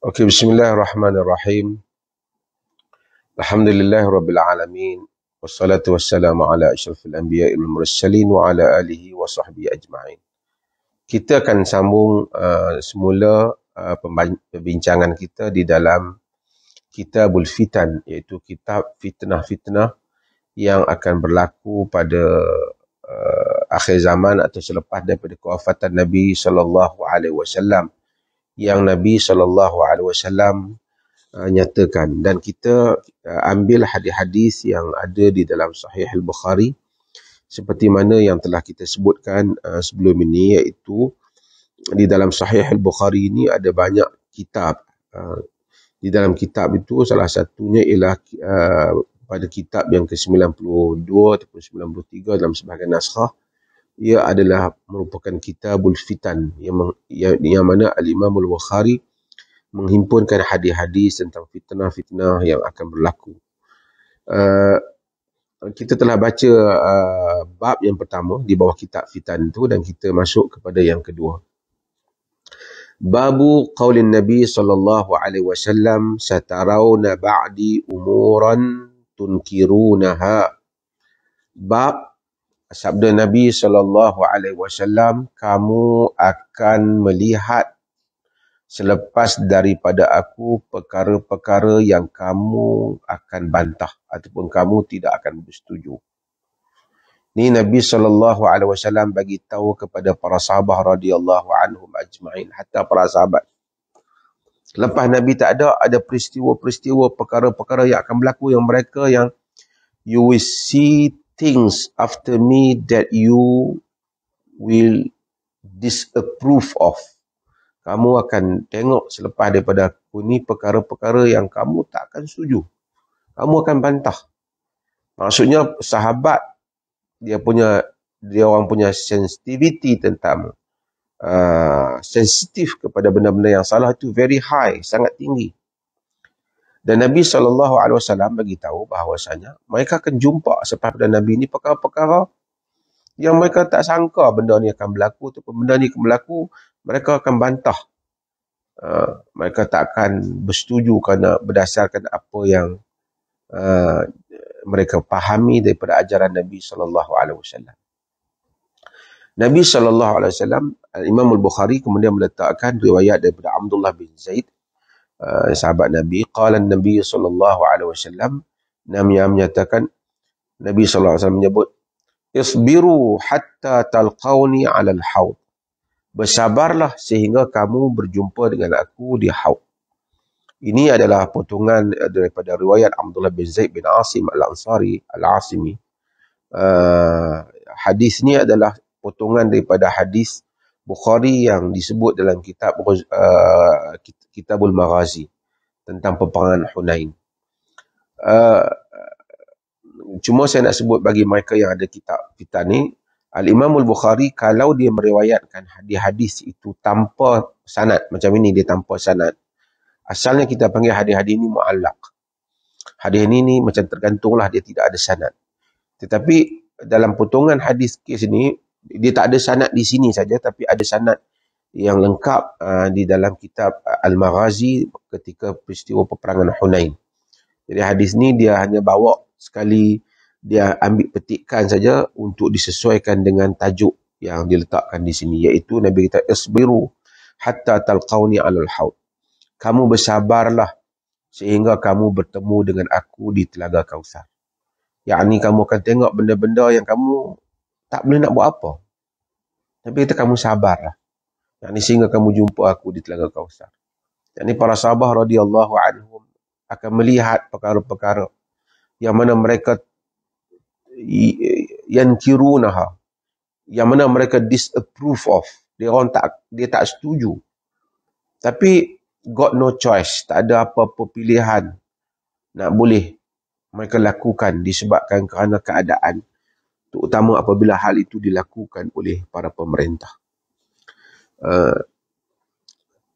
Okey, bismillahirrahmanirrahim. Alhamdulillahirabbil alamin. Wassalatu wassalamu ala asyrafil anbiya'i wal mursalin wa ala alihi wa sahbihi ajma'in. Kita akan sambung semula perbincangan kita di dalam Kitabul Fitan, iaitu kitab fitnah-fitnah yang akan berlaku pada akhir zaman atau selepas daripada kewafatan Nabi sallallahu alaihi wasallam, yang Nabi sallallahu alaihi wasallam nyatakan. Dan kita ambil hadis-hadis yang ada di dalam Sahih Al-Bukhari seperti mana yang telah kita sebutkan sebelum ini, iaitu di dalam Sahih Al-Bukhari ini ada banyak kitab. Di dalam kitab itu salah satunya ialah pada kitab yang ke-92 ataupun 93 dalam sebahagian naskah, ia adalah merupakan Kitabul Fitan yang mana Al-Imam Al-Bukhari menghimpunkan hadis-hadis tentang fitnah-fitnah yang akan berlaku. Kita telah baca bab yang pertama di bawah kitab fitan itu, dan kita masuk kepada yang kedua. Babu qaulin Nabi sallallahu alaihi wasallam satarawna ba'di umuran tunkirunaha. Bab sabda Nabi sallallahu alaihi wasallam, kamu akan melihat selepas daripada aku perkara-perkara yang kamu akan bantah ataupun kamu tidak akan bersetuju. Ni Nabi SAW bagi tahu kepada para sahabat radhiyallahu anhum ajma'in, hatta para sahabat. Lepas Nabi tak ada peristiwa-peristiwa, perkara-perkara yang akan berlaku yang mereka yang you will see things after me that you will disapprove of. Kamu akan tengok selepas daripada aku ni perkara-perkara yang kamu tak akan setuju. Kamu akan bantah. Maksudnya sahabat, dia orang punya sensitivity tentang sensitif kepada benda-benda yang salah itu very high, sangat tinggi. Dan Nabi SAW bagi tahu bahawasanya mereka akan jumpa selepas pada Nabi ni perkara-perkara yang mereka tak sangka benda ni akan berlaku, ataupun benda ni akan berlaku, mereka akan bantah. Mereka tak akan bersetuju kerana berdasarkan apa yang mereka fahami daripada ajaran Nabi SAW. Nabi SAW, Imam Al-Bukhari kemudian meletakkan riwayat daripada Abdullah bin Zaid, sahabat Nabi. Qala Nabi SAW, Nabi menyatakan, Nabi SAW menyebut, isbiru hatta talqawni ala al-hawd. Bersabarlah sehingga kamu berjumpa dengan aku di haud. Ini adalah potongan daripada riwayat Abdullah bin Zaid bin Asim Al-Ansari Al-Asimi. Hadis ni adalah potongan daripada hadis Bukhari yang disebut dalam Kitabul Maghazi tentang peperangan Hunain. Cuma saya nak sebut bagi mereka yang ada kitab fitan ni, Al-Imam Al-Bukhari kalau dia meriwayatkan hadis-hadis itu tanpa sanad, macam ini dia tanpa sanad, asalnya kita panggil hadis-hadis ini mu'allaq. Hadis ini macam tergantunglah, dia tidak ada sanad. Tetapi dalam potongan hadis kes ini, dia tak ada sanad di sini saja, tapi ada sanad yang lengkap di dalam kitab Al-Maghazi ketika peristiwa peperangan Hunain. Jadi hadis ni dia hanya bawa sekali, dia ambil petikan saja untuk disesuaikan dengan tajuk yang diletakkan di sini, iaitu Nabi kata, isbiru hatta talqawni alal haud. Kamu bersabarlah sehingga kamu bertemu dengan aku di Telaga Kausar. Yakni kamu akan tengok benda-benda yang kamu tak boleh nak buat apa. Tapi kata kamu sabarlah. Yakni sehingga kamu jumpa aku di Telaga Kausar. Yakni para sahabat radhiyallahu anhum akan melihat perkara-perkara yang mana mereka yankirunaha, yang mana mereka disapprove of. Dia tak setuju. Tapi got no choice, tak ada apa-apa pilihan nak boleh mereka lakukan disebabkan kerana keadaan, terutama apabila hal itu dilakukan oleh para pemerintah.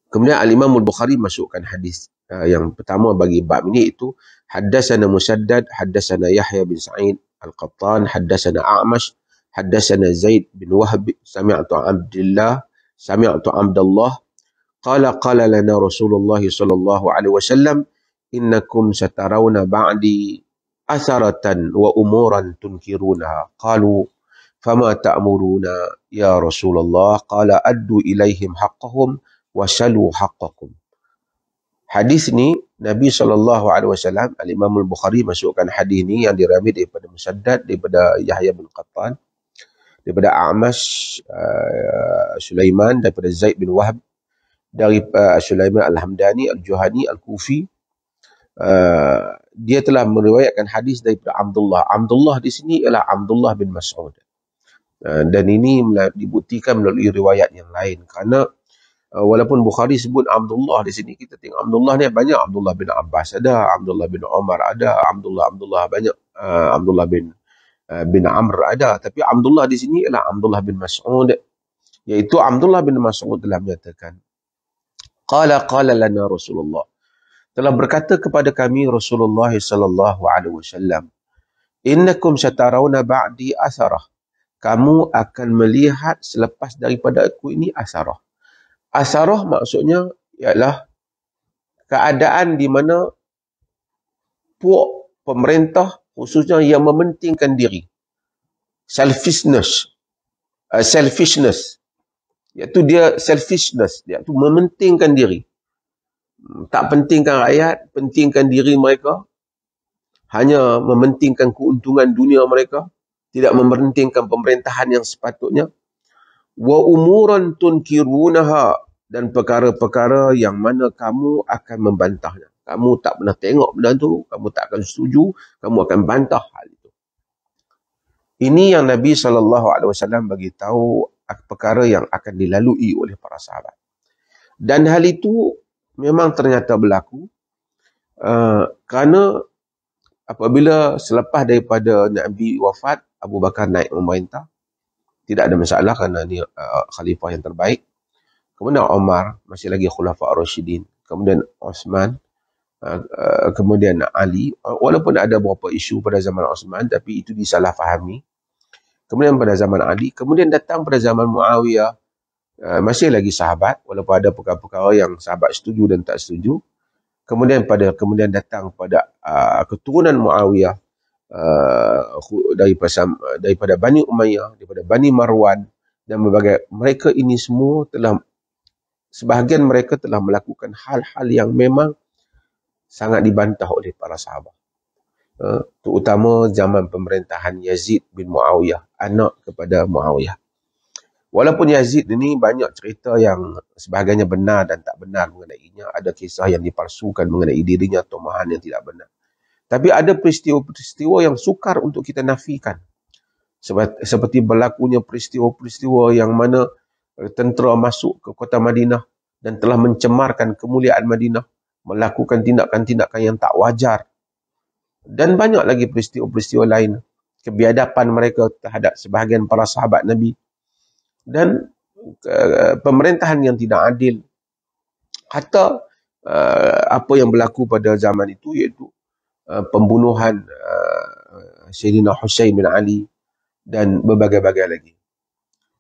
Kemudian Al-Imam Al-Bukhari masukkan hadis yang pertama bagi bab ini, itu haddatsana Musaddad, haddatsana Yahya bin Sa'id Al-Qattan, haddatsana A'mash, haddatsana Zaid bin Wahb, sami'tu Abdullah qala lana Rasulullah sallallahu alaihi wasallam, innakum satarawna ba'di asaratan wa umuran tunkirunaha. Qalu fama ta'muruna ya Rasulullah? Qala addu ilaihim haqqahum wa salu haqqakum. Hadis ni Nabi SAW, Al-Imam Al-Bukhari masukkan hadis ni yang diriwayatkan daripada Musaddad, daripada Yahya bin Qattan, daripada A'mash, Sulaiman, daripada Zaid bin Wahb, dari Sulaiman Al-Hamdani, Al-Juhani, Al-Kufi. Dia telah meriwayatkan hadis daripada Abdullah. Abdullah di sini ialah Abdullah bin Mas'ud. Dan ini dibuktikan melalui riwayat yang lain. Kerana walaupun Bukhari sebut Abdullah di sini, kita tengok Abdullah ni banyak. Abdullah bin Abbas ada, Abdullah bin Umar ada, Abdullah banyak, Abdullah bin Amr ada. Tapi Abdullah di sini ialah Abdullah bin Mas'ud, iaitu Abdullah bin Mas'ud telah menyatakan, qala lana Rasulullah, telah berkata kepada kami Rasulullah sallallahu alaihi wasallam, innakum satarawna ba'di asarah, kamu akan melihat selepas daripada aku ini asarah. Asarah maksudnya ialah keadaan di mana puak pemerintah khususnya yang mementingkan diri. Selfishness. Iaitu dia selfishness. Iaitu mementingkan diri. Tak pentingkan rakyat, pentingkan diri mereka. Hanya mementingkan keuntungan dunia mereka. Tidak mementingkan pemerintahan yang sepatutnya. Wa umuran tunkirunaha, dan perkara-perkara yang mana kamu akan membantahnya. Kamu tak pernah tengok benda tu, kamu tak akan setuju, kamu akan bantah hal itu. Ini yang Nabi SAW bagi tahu perkara yang akan dilalui oleh para sahabat. Dan hal itu memang ternyata berlaku kerana apabila selepas daripada Nabi wafat, Abu Bakar naik memerintah. Tidak ada masalah kerana dia khalifah yang terbaik. Kemudian Umar, masih lagi Khulafa Ar-Rasyidin. Kemudian Osman, kemudian Ali. Walaupun ada beberapa isu pada zaman Osman, tapi itu disalahfahami. Kemudian pada zaman Ali, kemudian datang pada zaman Muawiyah, masih lagi sahabat, walaupun ada perkara-perkara yang sahabat setuju dan tak setuju. Kemudian datang pada keturunan Muawiyah, daripada Bani Umayyah, daripada Bani Marwan, dan berbagai, mereka ini semua sebahagian mereka telah melakukan hal-hal yang memang sangat dibantah oleh para sahabat. Terutama zaman pemerintahan Yazid bin Muawiyah, anak kepada Muawiyah. Walaupun Yazid ini banyak cerita yang sebahagiannya benar dan tak benar mengenainya. Ada kisah yang dipalsukan mengenai dirinya, tomahan yang tidak benar. Tapi ada peristiwa-peristiwa yang sukar untuk kita nafikan. Seperti berlakunya peristiwa-peristiwa yang mana tentera masuk ke kota Madinah dan telah mencemarkan kemuliaan Madinah, melakukan tindakan-tindakan yang tak wajar. Dan banyak lagi peristiwa-peristiwa lain, kebiadaban mereka terhadap sebahagian para sahabat Nabi, dan pemerintahan yang tidak adil. Hatta apa yang berlaku pada zaman itu, iaitu pembunuhan Sayyidina Husain bin Ali dan berbagai-bagai lagi.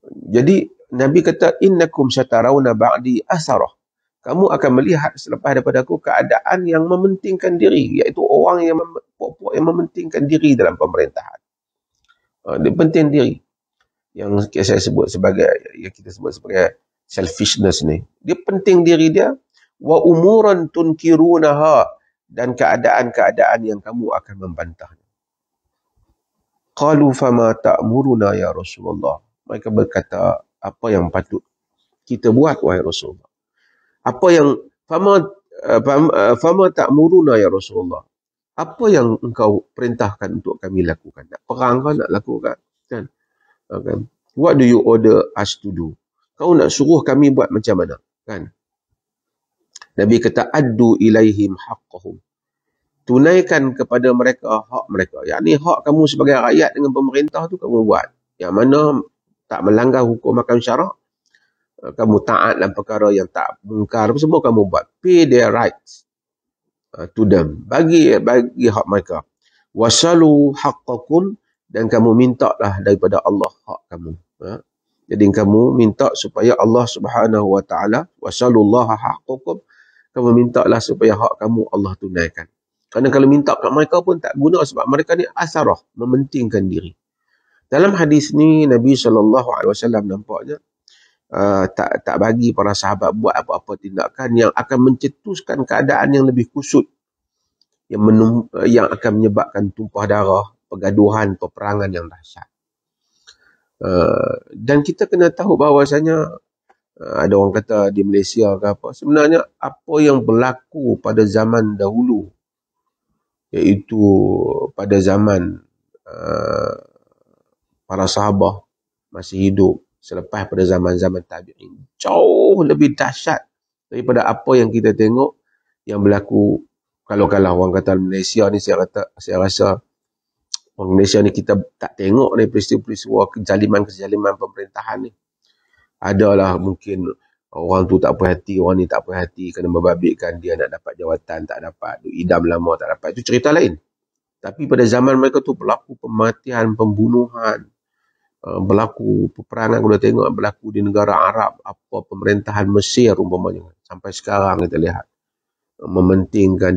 Jadi Nabi kata, innakum satarawna ba'di asarah, kamu akan melihat selepas daripada aku keadaan yang mementingkan diri, iaitu orang yang mementingkan diri dalam pemerintahan. Dia penting diri, yang saya sebut sebagai, yang kita sebut sebagai selfishness ni. Dia penting diri dia. Wa umuran tunkirunaha, dan keadaan-keadaan yang kamu akan membantahnya. Qalu fama ta'muruna ya Rasulullah. Mereka berkata, apa yang patut kita buat wahai Rasulullah? Apa yang fama ta'muruna ya Rasulullah? Apa yang engkau perintahkan untuk kami lakukan? Nak perang kan, nak lakukan kan? Okay. What do you order us to do? Kau nak suruh kami buat macam mana? Kan? Nabi kata, addu ilaihim haqqahum. Tunaikan kepada mereka hak mereka. Yakni hak kamu sebagai rakyat dengan pemerintah tu kamu buat. Yang mana tak melanggar hukum akan syarak. Kamu taat dalam perkara yang tak mungkar. Semua kamu buat. Pay their rights to them. Bagi hak mereka. Wasalu haqqakum, dan kamu mintalah daripada Allah hak kamu. Jadi kamu minta supaya Allah Subhanahu wa taala, wasallallahu haqqakum, kamu mintalah supaya hak kamu Allah tunaikan. Kerana kalau minta kat mereka pun tak guna, sebab mereka ni asarah, mementingkan diri. Dalam hadis ni Nabi SAW nampaknya tak bagi para sahabat buat apa-apa tindakan yang akan mencetuskan keadaan yang lebih kusut, yang akan menyebabkan tumpah darah, pergaduhan, peperangan yang dahsyat. Dan kita kena tahu bahawasanya ada orang kata di Malaysia ke apa, sebenarnya apa yang berlaku pada zaman dahulu, iaitu pada zaman para sahabat masih hidup, selepas pada zaman-zaman tabi'in, jauh lebih dahsyat daripada apa yang kita tengok yang berlaku. Kalau orang kata Malaysia ni, saya rasa orang Malaysia ni kita tak tengok ni peristiwa-peristiwa kezaliman pemerintahan ni. Adalah mungkin orang tu tak puas hati, orang ni tak puas hati, kena membabitkan dia nak dapat jawatan, tak dapat, idam lama tak dapat, itu cerita lain. Tapi pada zaman mereka tu berlaku pematian, pembunuhan, berlaku peperangan. Kalau tengok berlaku di negara Arab, apa pemerintahan Mesir umpamanya, sampai sekarang kita lihat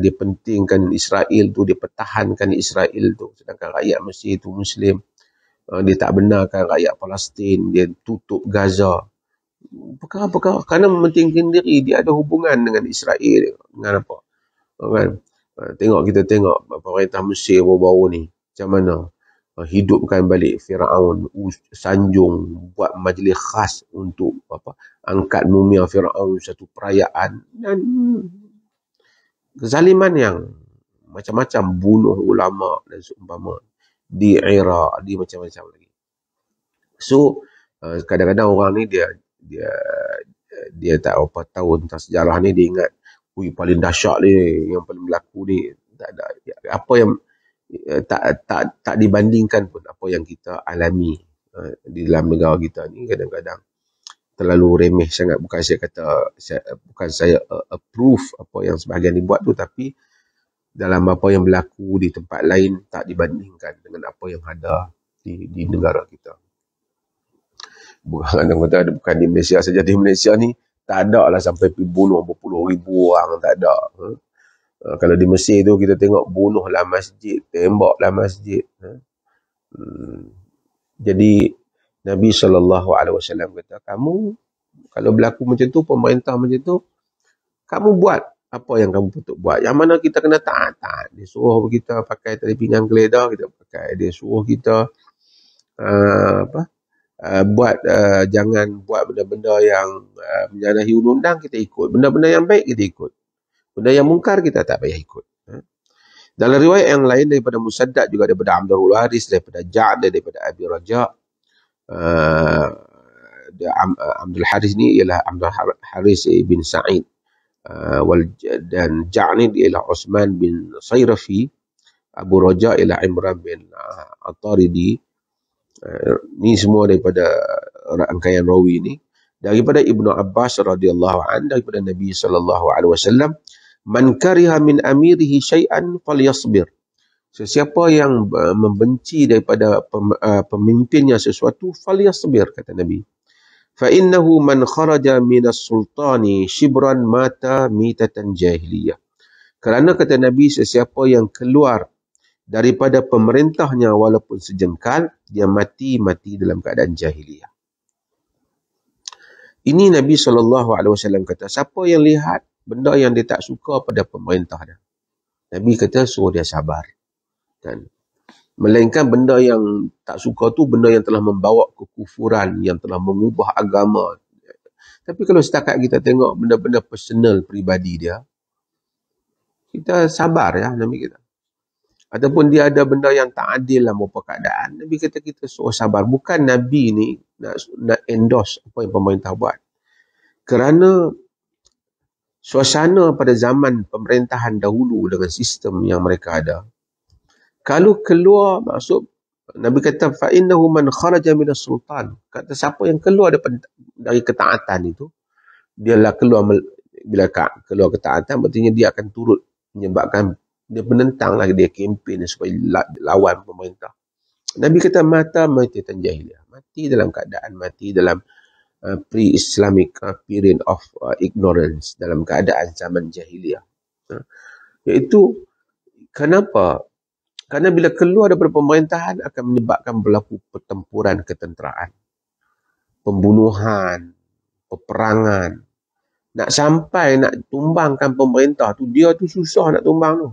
dipentingkan Israel tu, dipertahankan Israel tu, sedangkan rakyat Mesir tu Muslim. Dia tak benarkan rakyat Palestin, dia tutup Gaza. Perkara-perkara kerana mementingkan diri. Dia ada hubungan dengan Israel, dengan apa kan. Kita tengok pemerintah Mesir baru-baru ni macam mana hidupkan balik Firaun, sanjung, buat majlis khas untuk angkat mumia Firaun, satu perayaan, dan kezaliman yang macam-macam, bunuh ulama dan seumpama di Iraq, di macam-macam lagi. So kadang-kadang orang ni dia tak apa tahu tentang sejarah ni, dia ingat paling dahsyat ni, yang paling berlaku ni, tak ada apa yang tak dibandingkan pun apa yang kita alami di dalam negara kita ni. Kadang-kadang terlalu remeh sangat. Bukan saya approve apa yang sebahagian dibuat tu, tapi dalam apa yang berlaku di tempat lain tak dibandingkan dengan apa yang ada di negara kita. Bukan di Malaysia saja. Di Malaysia ni tak ada lah sampai bunuh berpuluh ribu orang, tak ada. Kalau di Mesir tu kita tengok bunuhlah masjid, tembaklah masjid. Jadi Nabi SAW kata, kamu kalau berlaku macam tu, pemerintah macam tu, kamu buat apa yang kamu patut buat. Yang mana kita kena taat. Dia suruh kita pakai tali pinggang geledah, kita pakai. Dia suruh kita jangan buat benda-benda yang menyalahi undang-undang, kita ikut. Benda-benda yang baik kita ikut. Benda yang mungkar kita tak payah ikut. Dalam riwayat yang lain daripada Musaddad, juga daripada Abdul Haris, daripada Ja'ad, daripada Abi Raja', Abdul Haris ni ialah Abdul Haris bin Sa'id, dan Ja'ad ni ialah Osman bin Sayrafi, Abu Raja' ialah Imran bin At-Taridi. Ni semua daripada rangkaian rawi ni daripada Ibnu Abbas radhiyallahu anhu, daripada Nabi SAW, man kariha min amirihi syai'an falyasbir. Sesiapa yang membenci daripada pemimpinnya sesuatu, falyasbir, kata Nabi. Fa innahu man kharaja minas sultani shibran mata mitatan jahiliyah. Kerana kata Nabi, sesiapa yang keluar daripada pemerintahnya walaupun sejengkal, dia mati dalam keadaan jahiliyah. Ini Nabi SAW kata, siapa yang lihat benda yang dia tak suka pada pemerintah dia, Nabi kata suruh dia sabar. Kan? Melainkan benda yang tak suka tu benda yang telah membawa kekufuran, yang telah mengubah agama. Tapi kalau setakat kita tengok benda-benda personal peribadi dia, kita sabar ya, Nabi kata. Ataupun dia ada benda yang tak adil dalam beberapa keadaan, Nabi kata kita suruh sabar. Bukan Nabi ni nak endorse apa yang pemerintah buat. Kerana suasana pada zaman pemerintahan dahulu dengan sistem yang mereka ada, kalau keluar, maksud Nabi kata fa innahu man kharaja minas sultan, kata siapa yang keluar dari ketaatan itu, dialah keluar. Bila keluar ketaatan, berarti dia akan turut menyebabkan dia menentang lagi, dia kempen supaya lawan pemerintah. Nabi kata mati jahiliyah, Mati dalam keadaan mati dalam pre-Islamic period of ignorance, dalam keadaan zaman jahiliah. Iaitu kenapa? Kerana bila keluar daripada pemerintahan akan menyebabkan berlaku pertempuran ketenteraan, pembunuhan, peperangan. Nak sampai nak tumbangkan pemerintah tu, dia tu susah nak tumbang tu.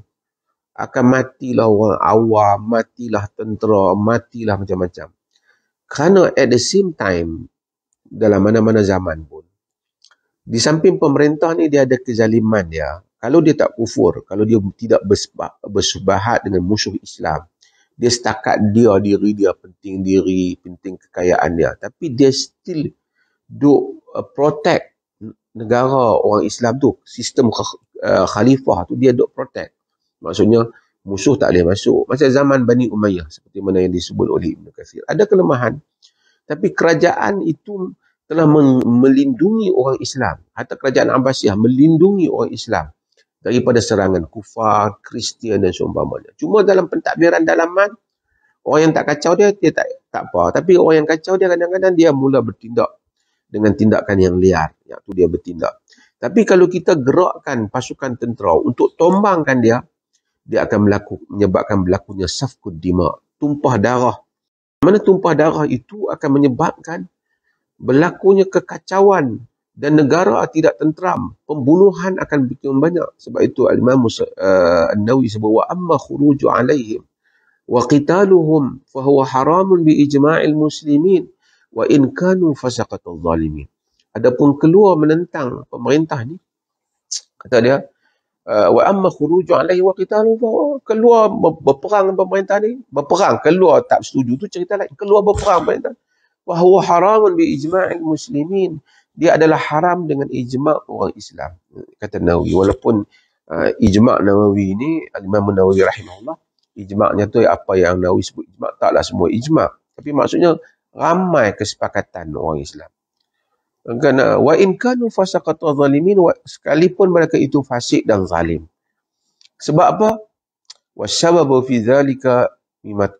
Akan matilah orang awam, matilah tentera, matilah macam-macam. Kerana at the same time, dalam mana-mana zaman pun, di samping pemerintah ni dia ada kezaliman dia. Kalau dia tak kufur, kalau dia tidak bersubahat dengan musuh Islam, dia setakat diri dia, penting diri, penting kekayaan dia. Tapi dia still protect negara orang Islam tu. Sistem khalifah tu dia protect. Maksudnya musuh tak boleh masuk. Macam zaman Bani Umayyah, seperti mana yang disebut oleh Ibn Katsir. Ada kelemahan. Tapi kerajaan itu telah melindungi orang Islam. Hatta kerajaan Abbasiyah melindungi orang Islam daripada serangan kufar, Kristian dan seumpamanya. Cuma dalam pentadbiran dalaman, orang yang tak kacau dia tak apa. Tapi orang yang kacau dia kadang-kadang dia mula bertindak dengan tindakan yang liar. Iaitu dia bertindak. Tapi kalau kita gerakkan pasukan tentera untuk tombangkan dia akan menyebabkan berlakunya safkud dima, tumpah darah. Mana tumpah darah itu akan menyebabkan berlakunya kekacauan dan negara tidak tenteram. Pembunuhan akan begitu banyak. Sebab itu Imam An-Nawawi sebut wa amma khuruju alaihim wa qitaluhum fa huwa haramun bi ijma'il muslimin wa in kanu fasaqatul zalimin. Adapun keluar menentang pemerintah ni, kata dia, wa amma khuruju alaihi wa qitaluhu, keluar berperang pemerintah ni, berperang, keluar tak setuju tu cerita lain, keluar berperang pemerintah, wa huwa haramun bi ijma'il muslimin, dia adalah haram dengan ijma' orang Islam, kata Nawawi. Walaupun ijma' Nawawi ni, Imam Nawawi rahimahullah, ijma'nya tu apa yang Nawawi sebut ijma', taklah semua ijma', tapi maksudnya ramai kesepakatan orang Islam. Kerana wa in kanu fasaqatu zalimin, sekalipun mereka itu fasik dan zalim. Sebab apa? Wasababu fi dzalika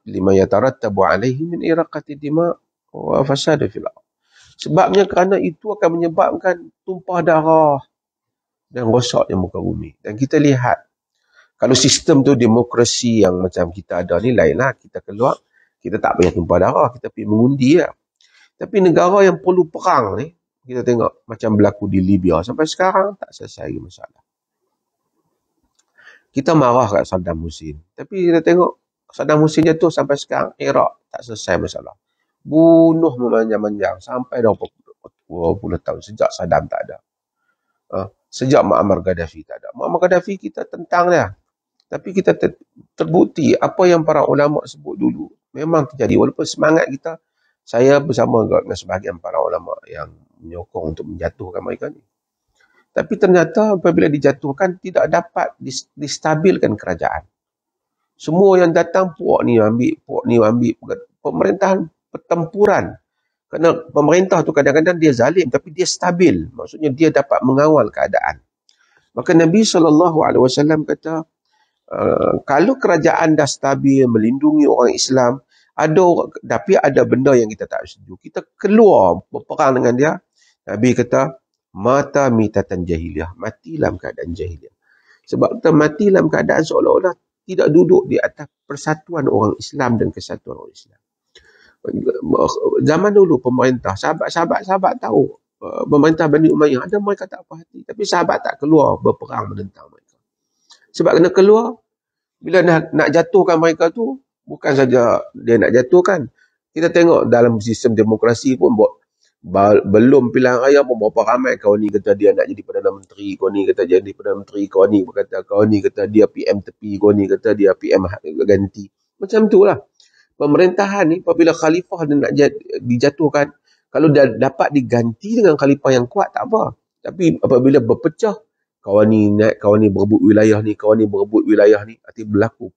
lima yatarattabu alaihi min iraqati dima wa fasad fil ardh. Sebabnya kerana itu akan menyebabkan tumpah darah dan rosaknya muka bumi. Dan kita lihat, kalau sistem tu demokrasi yang macam kita ada ni lainlah, kita keluar, kita tak payah tumpah darah, kita pergi mengundi lah. Tapi negara yang perlu perang ni, kita tengok macam berlaku di Libya. Sampai sekarang tak selesai masalah. Kita marah kat Saddam Hussein. Tapi kita tengok Saddam Hussein jatuh sampai sekarang, Iraq tak selesai masalah. Bunuh memanjang-manjang sampai 20 tahun. Sejak Saddam tak ada. Sejak Muammar Gaddafi tak ada. Muammar Gaddafi kita tentang dia. Tapi kita terbukti apa yang para ulama sebut dulu memang terjadi. Walaupun semangat kita, saya bersama dengan sebahagian para ulama yang menyokong untuk menjatuhkan mereka ni. Tapi ternyata apabila dijatuhkan tidak dapat distabilkan kerajaan. Semua yang datang puak ni ambil. Pemerintahan pertempuran. Kerana pemerintah tu kadang-kadang dia zalim tapi dia stabil. Maksudnya dia dapat mengawal keadaan. Maka Nabi SAW kata, kalau kerajaan dah stabil, melindungi orang Islam, tapi ada benda yang kita tak setuju, kita keluar berperang dengan dia. Nabi kata, mata mitatan jahiliyah, mati dalam keadaan jahiliyah. Sebab kita mati dalam keadaan seolah-olah tidak duduk di atas persatuan orang Islam dan kesatuan orang Islam. Zaman dulu pemerintah, sahabat tahu, pemerintah Bani Umayyah, ada mereka tak apa hati, tapi sahabat tak keluar berperang menentang mereka. Sebab kena keluar, bila nak jatuhkan mereka tu, bukan saja dia nak jatuhkan. Kita tengok dalam sistem demokrasi pun belum pilihan raya pun berapa ramai kawan ni kata dia nak jadi Perdana Menteri, kawan ni kata jadi Perdana Menteri, kawan ni kata dia PM tepi, kawan ni kata dia PM ganti. Macam tu lah. Pemerintahan ni apabila khalifah dia nak dijatuhkan, kalau dia dapat diganti dengan khalifah yang kuat tak apa. Tapi apabila berpecah, kawan ni naik, kawan ni berebut wilayah ni, kawan ni berebut wilayah ni, arti berlaku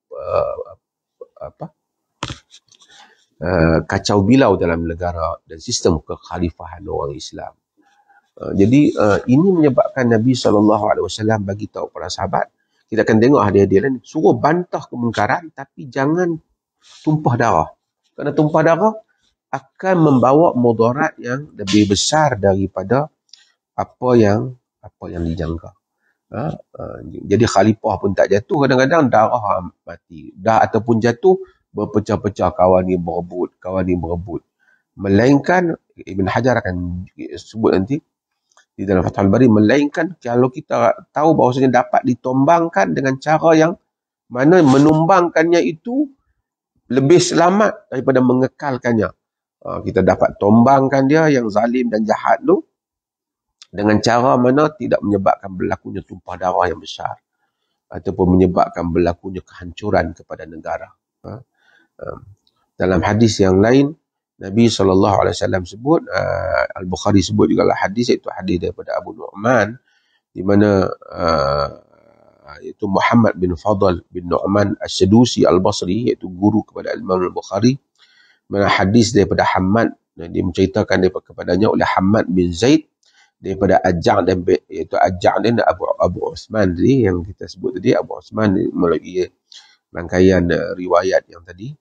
kacau bilau dalam negara dan sistem kekhalifahan orang Islam. Jadi ini menyebabkan Nabi SAW bagi tahu para sahabat, kita akan tengok hadis-hadis lain, suruh bantah kemungkaran tapi jangan tumpah darah. Kerana tumpah darah akan membawa mudarat yang lebih besar daripada apa yang dijangka. Jadi khalifah pun tak jatuh, kadang-kadang darah mati. Dah ataupun jatuh, berpecah-pecah, kawan ni berebut. Melainkan, Ibn Hajar akan sebut nanti di dalam Fathul Bari, melainkan kalau kita tahu bahawasanya dapat ditumbangkan dengan cara yang mana menumbangkannya itu lebih selamat daripada mengekalkannya. Kita dapat tumbangkan dia yang zalim dan jahat tu dengan cara mana tidak menyebabkan berlakunya tumpah darah yang besar ataupun menyebabkan berlakunya kehancuran kepada negara. Dalam hadis yang lain, Nabi SAW sebut, Al-Bukhari sebut juga hadis, iaitu hadis daripada Abu Nu'man, di mana iaitu Muhammad bin Fadl bin Nu'man As-Sadusi Al-Basri, iaitu guru kepada Imam Al-Bukhari, mana hadis daripada Hammad, dia menceritakan daripada kepadanya oleh Hammad bin Zaid daripada Aj-Ja'd, iaitu Aj-Ja'd dan Abu Osman tadi yang kita sebut tadi. Abu Osman melalui rangkaian riwayat yang tadi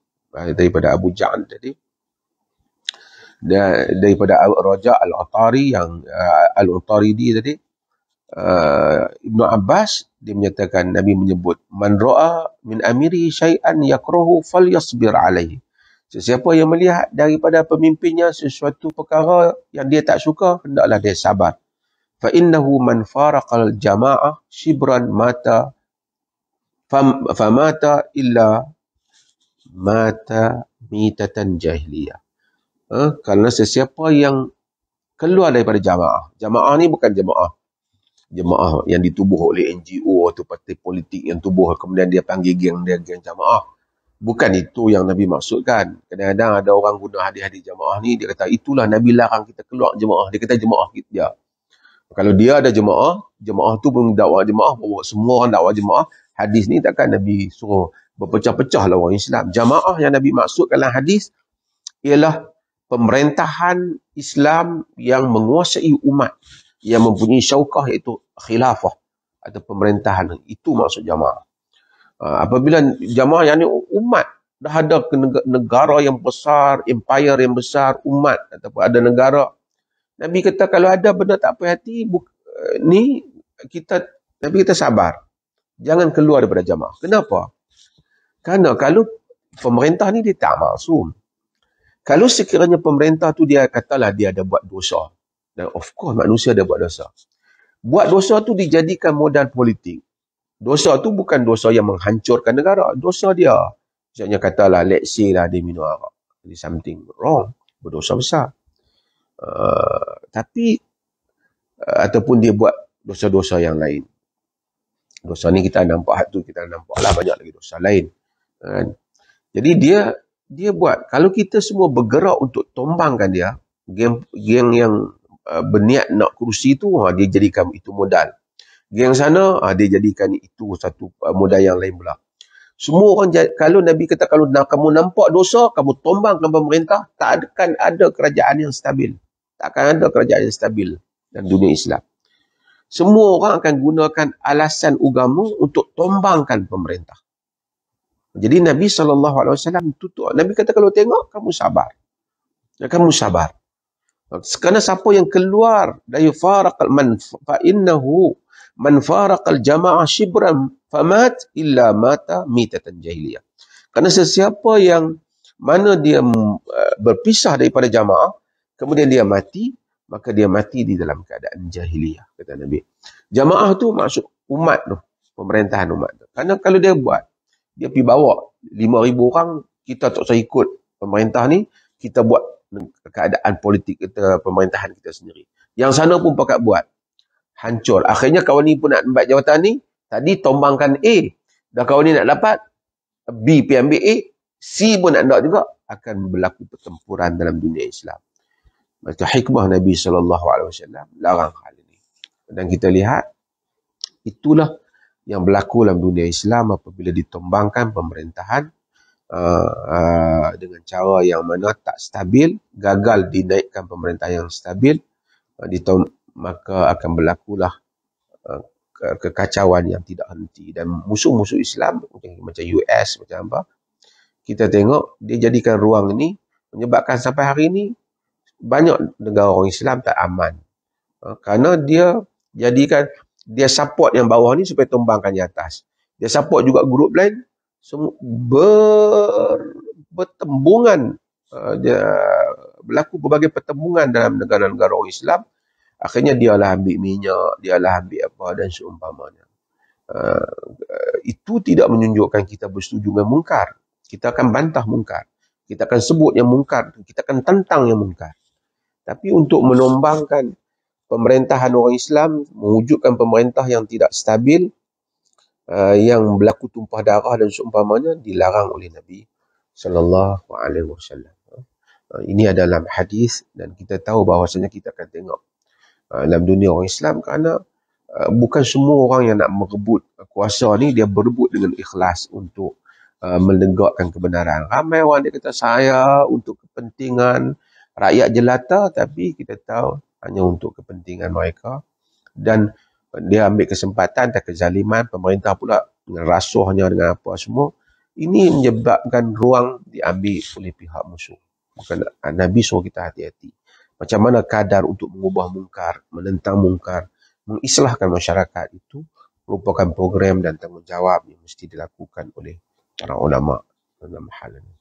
daripada Abu Ja'd tadi, daripada Raja Al-Utari yang Al-Utaridi tadi. Ibnu Abbas dia menyatakan, Nabi menyebut, man ra'a min amiri syai'an yakrahu falyasbir alaihi. Sesiapa yang melihat daripada pemimpinnya sesuatu perkara yang dia tak suka, hendaklah dia sabar. Fa innahu man faraqal jama'ah shibran mata famata illa mata mitatan jahiliyah. Kerana sesiapa yang keluar daripada jamaah. Jamaah ni bukan jamaah yang ditubuh oleh NGO atau parti politik yang tubuh kemudian dia panggil geng jamaah. Bukan itu yang Nabi maksudkan. Kadang-kadang ada orang guna hadis-hadis jamaah ni, dia kata itulah Nabi larang kita keluar jemaah. Dia kata jemaah kita. Kalau dia ada jemaah tu pun dakwah jemaah, bawa semua orang dakwah jemaah. Hadis ni takkan Nabi suruh berpecah-pecah lah orang Islam. Jamaah yang Nabi maksudkan dalam hadis ialah pemerintahan Islam yang menguasai umat, yang mempunyai syaukah, iaitu khilafah atau pemerintahan. Itu maksud jamaah. Apabila jamaah yang ni umat, dah ada negara yang besar, empire yang besar, umat ataupun ada negara. Nabi kata kalau ada benda tak puas hati, Nabi kita sabar. Jangan keluar daripada jamaah. Kenapa? Kerana kalau pemerintah ni dia tak maksum. Kalau sekiranya pemerintah tu dia katalah dia ada buat dosa. Dan of course manusia ada buat dosa. Buat dosa tu dijadikan modal politik. Dosa tu bukan dosa yang menghancurkan negara. Dosa dia. Misalnya katalah, let's say lah dia minum arak. Jadi something wrong. Berdosa besar. Tapi, ataupun dia buat dosa-dosa yang lain. Dosa ni kita nampak tu, kita nampak lah banyak lagi dosa lain. Jadi dia buat. Kalau kita semua bergerak untuk tombangkan dia, geng yang berniat nak kerusi tu, dia jadikan itu modal. Geng sana, dia jadikan itu satu modal yang lain pula. Semua orang, kalau Nabi kata, kalau kamu nampak dosa, kamu tombangkan pemerintah, tak akan ada kerajaan yang stabil. Tak akan ada kerajaan yang stabil dalam dunia Islam. Semua orang akan gunakan alasan agama untuk tombangkan pemerintah. Jadi Nabi SAW tutup. Nabi kata, kalau tengok, kamu sabar. Kamu sabar. Kerana siapa yang keluar dari faraqal man fa innahu man faraqal jama'ah shibran famat illa mata mitatan jahiliyah. Kerana sesiapa yang mana dia berpisah daripada jamaah, kemudian dia mati, maka dia mati di dalam keadaan jahiliyah, kata Nabi. Jamaah tu maksud umat tu, pemerintahan umat tu. Kerana kalau dia buat, dia pergi bawa 5,000 orang, kita tak usah ikut pemerintah ni, kita buat keadaan politik kita, pemerintahan kita sendiri. Yang sana pun pakat buat. Hancur. Akhirnya kawan ni pun nak ambil jawatan ni, tadi tombangkan A. Dah kawan ni nak dapat, B pergi ambil A, C pun nak dapat juga, akan berlaku pertempuran dalam dunia Islam. Maka hikmah Nabi SAW larang hal ini. Dan kita lihat, itulah yang berlaku dalam dunia Islam apabila ditombangkan pemerintahan dengan cara yang mana tak stabil, gagal dinaikkan pemerintahan yang stabil, maka akan berlakulah kekacauan yang tidak henti. Dan musuh-musuh Islam macam US, macam apa, kita tengok dia jadikan ruang ini Menyebabkan sampai hari ini banyak negara orang Islam tak aman. Kerana dia jadikan, dia support yang bawah ni supaya tumbangkan yang atas. Dia support juga grup lain, bertembungan. Dia berlaku berbagai pertembungan dalam negara-negara orang Islam. Akhirnya dialah ambil minyak, dialah ambil apa dan seumpamanya. Itu tidak menunjukkan kita bersetuju dengan mungkar. Kita akan bantah mungkar. Kita akan sebut yang mungkar. Kita akan tentang yang mungkar. Tapi untuk menombangkan pemerintahan orang Islam, mewujudkan pemerintah yang tidak stabil, yang berlaku tumpah darah dan seumpamanya, dilarang oleh Nabi sallallahu alaihi wasallam. Ini adalah hadis dan kita tahu bahawasanya kita akan tengok dalam dunia orang Islam, kerana bukan semua orang yang nak merebut kuasa ni dia berebut dengan ikhlas untuk menegakkan kebenaran. Ramai orang dia kata saya untuk kepentingan rakyat jelata, tapi kita tahu hanya untuk kepentingan mereka, dan dia ambil kesempatan dan kezaliman pemerintah pula dengan rasuahnya, dengan apa semua. Ini menyebabkan ruang diambil oleh pihak musuh. Bukan, Nabi suruh kita hati-hati. Macam mana kadar untuk mengubah mungkar, menentang mungkar, mengislahkan masyarakat, itu merupakan program dan tanggungjawab yang mesti dilakukan oleh para ulama dalam hal ini.